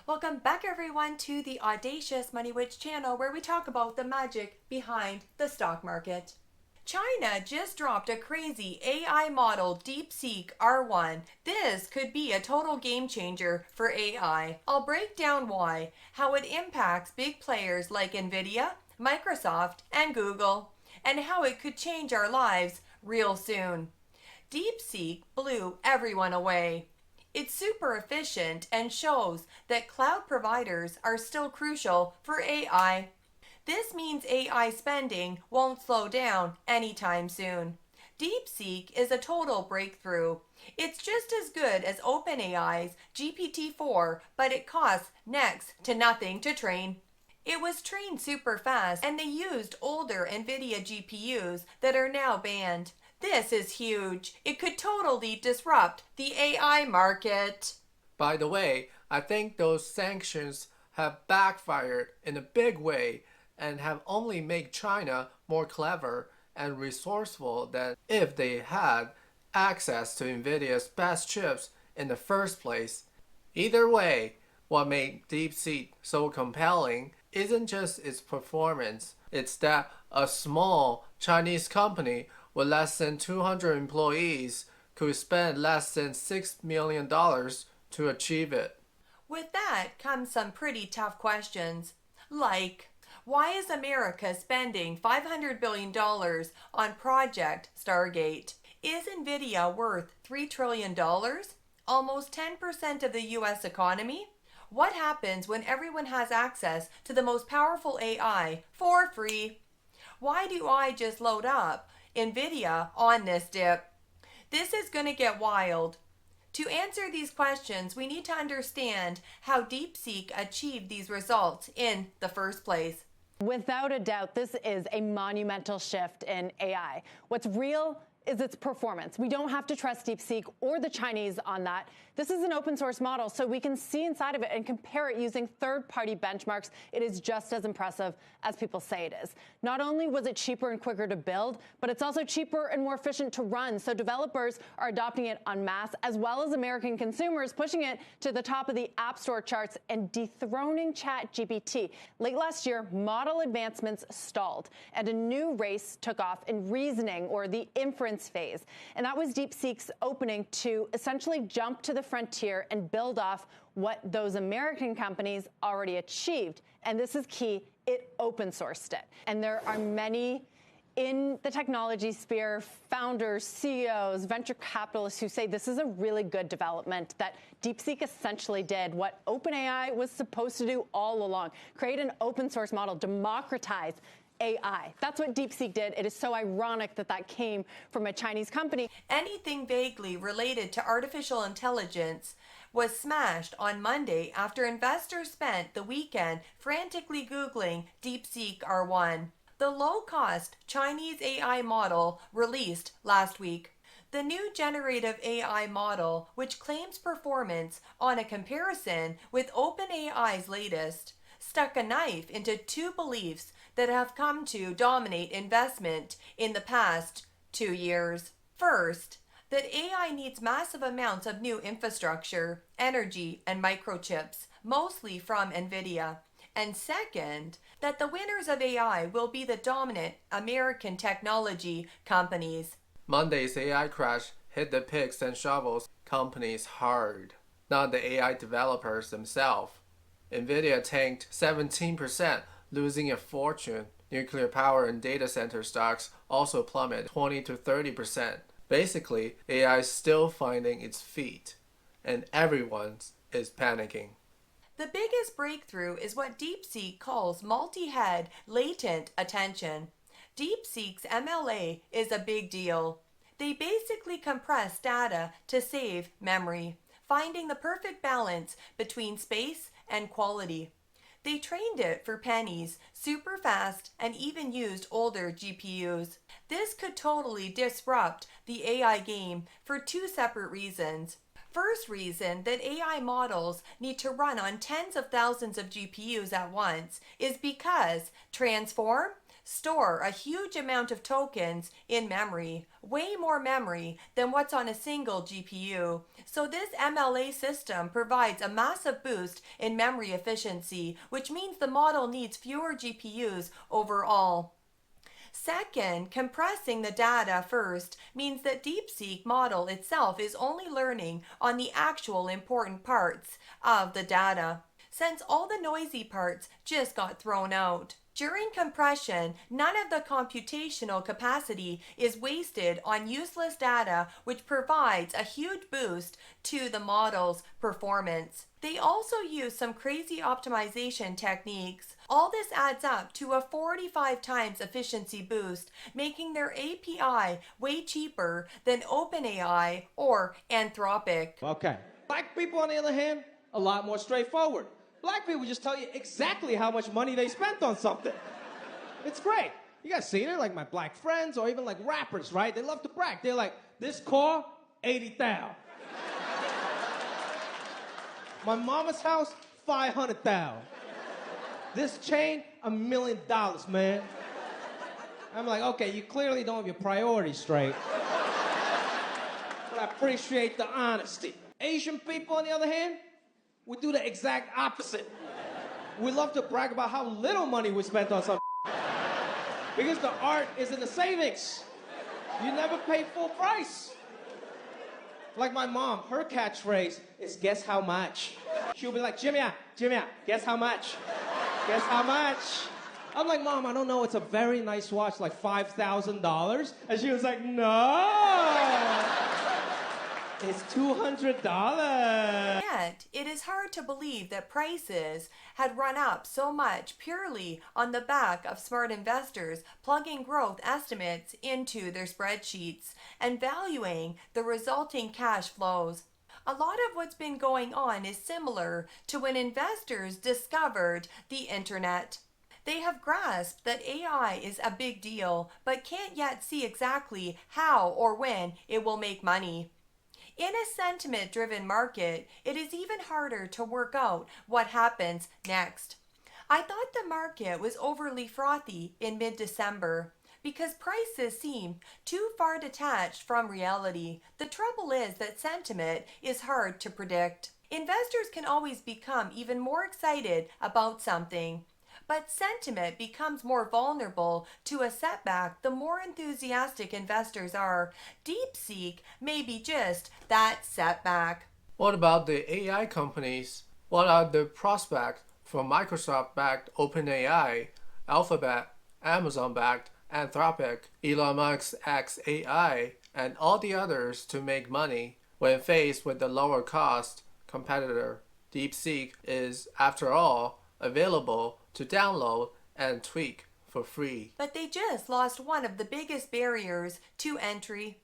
Welcome back everyone to the Audacious Money Witch channel where we talk about the magic behind the stock market. China just dropped a crazy AI model DeepSeek R1. This could be a total game changer for AI. I'll break down why, how it impacts big players like Nvidia, Microsoft, and Google, and how it could change our lives real soon. DeepSeek blew everyone away. It's super efficient and shows that cloud providers are still crucial for AI. This means AI spending won't slow down anytime soon. DeepSeek is a total breakthrough. It's just as good as OpenAI's GPT-4, but it costs next to nothing to train. It was trained super fast and they used older Nvidia GPUs that are now banned. This is huge. It could totally disrupt the AI market. By the way, I think those sanctions have backfired in a big way and have only made China more clever and resourceful than if they had access to Nvidia's best chips in the first place. Either way, what made DeepSeek so compelling isn't just its performance, it's that a small Chinese company with less than 200 employees could spend less than $6 million to achieve it. With that comes some pretty tough questions, like, why is America spending $500 billion on Project Stargate? Is Nvidia worth $3 trillion? Almost 10% of the US economy? What happens when everyone has access to the most powerful AI for free? Why do I just load up Nvidia on this dip? This is going to get wild. To answer these questions, we need to understand how DeepSeek achieved these results in the first place. Without a doubt, this is a monumental shift in AI. What's real is its performance. We don't have to trust DeepSeek or the Chinese on that. This is an open source model, so we can see inside of it and compare it using third-party benchmarks. It is just as impressive as people say it is. Not only was it cheaper and quicker to build, but it's also cheaper and more efficient to run. So developers are adopting it en masse, as well as American consumers, pushing it to the top of the App Store charts and dethroning ChatGPT. Late last year, model advancements stalled, and a new race took off in reasoning, or the inference phase. And that was DeepSeek's opening to essentially jump to the frontier and build off what those American companies already achieved. And this is key, it open sourced it. And there are many in the technology sphere, founders, CEOs, venture capitalists who say this is a really good development, that DeepSeek essentially did what OpenAI was supposed to do all along: create an open source model, democratize AI. That's what DeepSeek did. It is so ironic that that came from a Chinese company. Anything vaguely related to artificial intelligence was smashed on Monday after investors spent the weekend frantically Googling DeepSeek R1, the low-cost Chinese AI model released last week. The new generative AI model, which claims performance on a comparison with OpenAI's latest, stuck a knife into two beliefs that have come to dominate investment in the past 2 years. First, that AI needs massive amounts of new infrastructure, energy, and microchips, mostly from Nvidia. And second, that the winners of AI will be the dominant American technology companies. Monday's AI crash hit the picks and shovels companies hard, not the AI developers themselves. Nvidia tanked 17%, losing a fortune. Nuclear power and data center stocks also plummeted 20 to 30%. Basically, AI is still finding its feet, and everyone is panicking. The biggest breakthrough is what DeepSeek calls multi-head latent attention. DeepSeek's MLA is a big deal. They basically compress data to save memory, finding the perfect balance between space and quality. They trained it for pennies, super fast, and even used older GPUs. This could totally disrupt the AI game for two separate reasons. First reason that AI models need to run on tens of thousands of GPUs at once is because transform, store a huge amount of tokens in memory, way more memory than what's on a single GPU. So this MLA system provides a massive boost in memory efficiency, which means the model needs fewer GPUs overall. Second, compressing the data first means that DeepSeek model itself is only learning on the actual important parts of the data, since all the noisy parts just got thrown out. During compression, none of the computational capacity is wasted on useless data, which provides a huge boost to the model's performance. They also use some crazy optimization techniques. All this adds up to a 45 times efficiency boost, making their API way cheaper than OpenAI or Anthropic. Okay. Black people, on the other hand, a lot more straightforward. Black people just tell you exactly how much money they spent on something. It's great. You guys seen it? Like my black friends or even like rappers, right? They love to brag. They're like, this car, 80,000. My mama's house, 500,000. This chain, $1 million, man. I'm like, okay, you clearly don't have your priorities straight. But I appreciate the honesty. Asian people, on the other hand, we do the exact opposite. We love to brag about how little money we spent on something. Because the art is in the savings. You never pay full price. Like my mom, her catchphrase is, guess how much? She'll be like, Jimmy, guess how much? Guess how much? I'm like, Mom, I don't know, it's a very nice watch, like $5,000. And she was like, no, it's $200. Yet, it is hard to believe that prices had run up so much purely on the back of smart investors plugging growth estimates into their spreadsheets and valuing the resulting cash flows. A lot of what's been going on is similar to when investors discovered the internet. They have grasped that AI is a big deal, but can't yet see exactly how or when it will make money. In a sentiment-driven market, it is even harder to work out what happens next. I thought the market was overly frothy in mid-December because prices seem too far detached from reality. The trouble is that sentiment is hard to predict. Investors can always become even more excited about something, but sentiment becomes more vulnerable to a setback the more enthusiastic investors are. DeepSeek may be just that setback. What about the AI companies? What are the prospects for Microsoft-backed OpenAI, Alphabet, Amazon-backed Anthropic, Elon Musk's xAI, and all the others to make money when faced with the lower cost competitor? DeepSeek is, after all, available to download and tweak for free. But they just lost one of the biggest barriers to entry.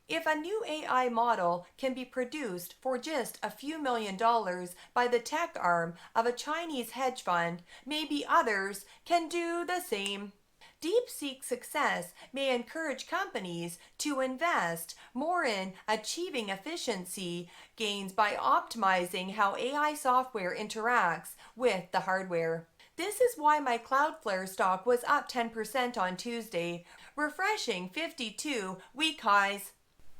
If a new AI model can be produced for just a few $1,000,000 by the tech arm of a Chinese hedge fund, maybe others can do the same. DeepSeek's success may encourage companies to invest more in achieving efficiency gains by optimizing how AI software interacts with the hardware. This is why my Cloudflare stock was up 10% on Tuesday, refreshing 52 week highs.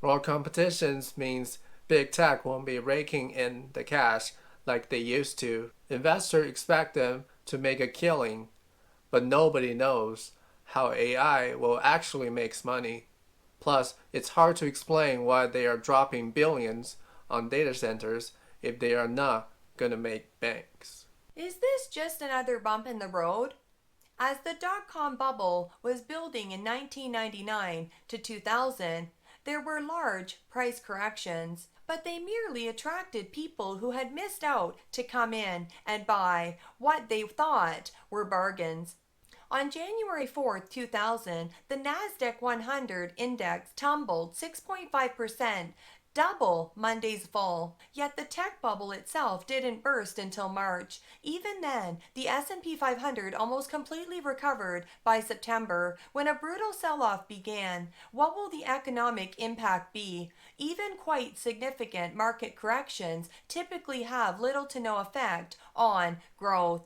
More competitions means big tech won't be raking in the cash like they used to. Investors expect them to make a killing, but nobody knows how AI will actually make money. Plus, it's hard to explain why they are dropping billions on data centers if they are not going to make banks. Is this just another bump in the road? As the dot-com bubble was building in 1999 to 2000, there were large price corrections, but they merely attracted people who had missed out to come in and buy what they thought were bargains. On January 4th, 2000, the NASDAQ 100 index tumbled 6.5%, double Monday's fall. Yet the tech bubble itself didn't burst until March. Even then, the S&P 500 almost completely recovered by September, when a brutal sell-off began. What will the economic impact be? Even quite significant market corrections typically have little to no effect on growth.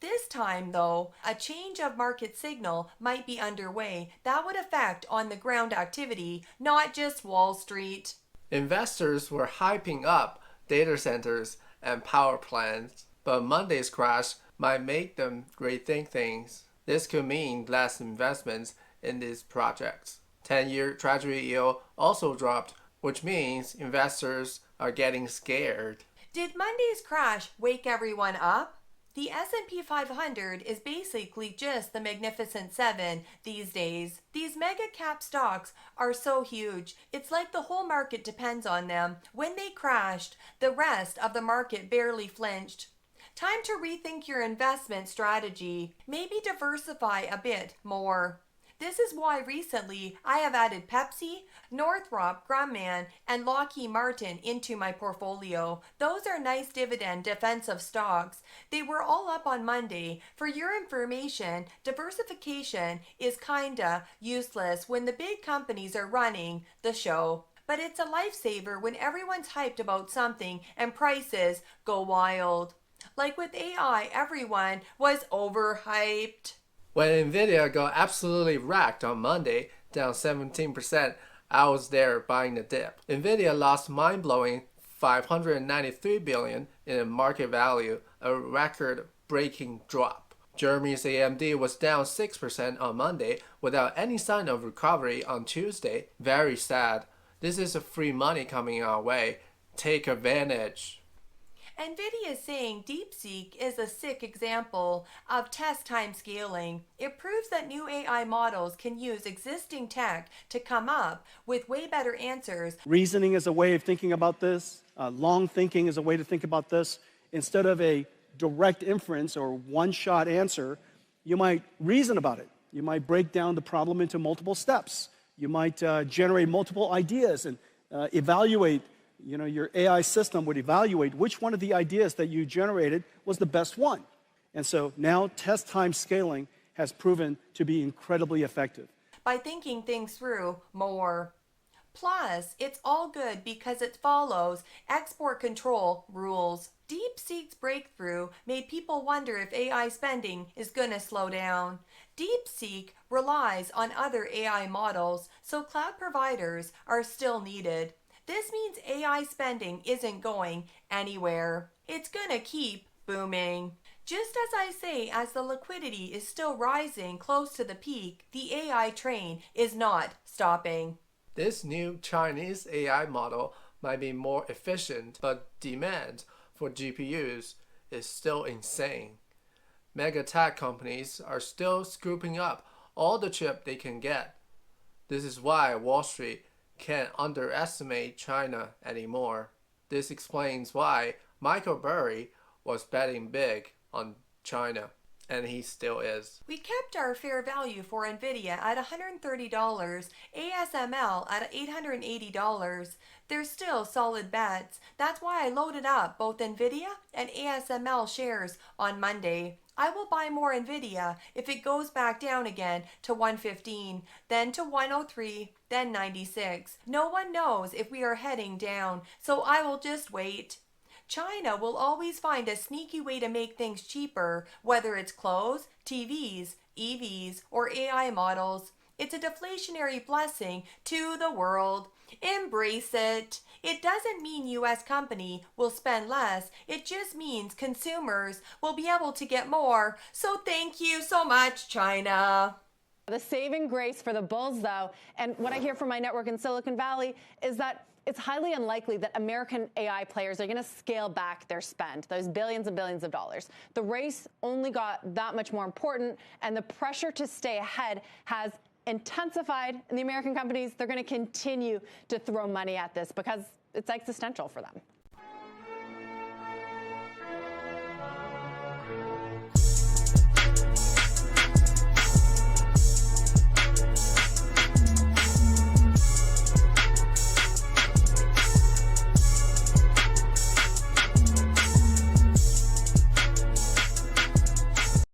This time, though, a change of market signal might be underway that would affect on-the-ground activity, not just Wall Street. Investors were hyping up data centers and power plants, but Monday's crash might make them rethink things. This could mean less investments in these projects. 10-year Treasury yield also dropped, which means investors are getting scared. Did Monday's crash wake everyone up? The S&P 500 is basically just the Magnificent Seven these days. These mega cap stocks are so huge, it's like the whole market depends on them. When they crashed, the rest of the market barely flinched. Time to rethink your investment strategy. Maybe diversify a bit more. This is why recently I have added Pepsi, Northrop Grumman, and Lockheed Martin into my portfolio. Those are nice dividend defensive stocks. They were all up on Monday. For your information, diversification is kinda useless when the big companies are running the show. But it's a lifesaver when everyone's hyped about something and prices go wild. Like with AI, everyone was overhyped. When Nvidia got absolutely wrecked on Monday, down 17%, I was there buying the dip. Nvidia lost mind-blowing $593 billion in market value, a record-breaking drop. Germany's AMD was down 6% on Monday without any sign of recovery on Tuesday. Very sad. This is a free money coming our way. Take advantage. Nvidia is saying DeepSeek is a sick example of test time scaling. It proves that new AI models can use existing tech to come up with way better answers. Reasoning is a way of thinking about this. Long thinking is a way to think about this. Instead of a direct inference or one-shot answer, you might reason about it. You might break down the problem into multiple steps. You might generate multiple ideas and evaluate. Your AI system would evaluate which one of the ideas that you generated was the best one. And so now test time scaling has proven to be incredibly effective. By thinking things through more. Plus, it's all good because it follows export control rules. DeepSeek's breakthrough made people wonder if AI spending is going to slow down. DeepSeek relies on other AI models, so cloud providers are still needed. This means AI spending isn't going anywhere. It's gonna keep booming. Just as I say, as the liquidity is still rising close to the peak, the AI train is not stopping. This new Chinese AI model might be more efficient, but demand for GPUs is still insane. Mega tech companies are still scooping up all the chip they can get. This is why Wall Street can't underestimate China anymore. This explains why Michael Burry was betting big on China, and he still is. We kept our fair value for Nvidia at $130, ASML at $880. They're still solid bets. That's why I loaded up both Nvidia and ASML shares on Monday. I will buy more Nvidia if it goes back down again to 115, then to 103, then 96. No one knows if we are heading down, so I will just wait. China will always find a sneaky way to make things cheaper, whether it's clothes, TVs, EVs, or AI models. It's a deflationary blessing to the world. Embrace it. It doesn't mean U.S. company will spend less. It just means consumers will be able to get more. So thank you so much, China. The saving grace for the bulls, though, and what I hear from my network in Silicon Valley is that it's highly unlikely that American AI players are going to scale back their spend, those billions and billions of dollars. The race only got that much more important, and the pressure to stay ahead has intensified, and the American companies, they're going to continue to throw money at this because it's existential for them.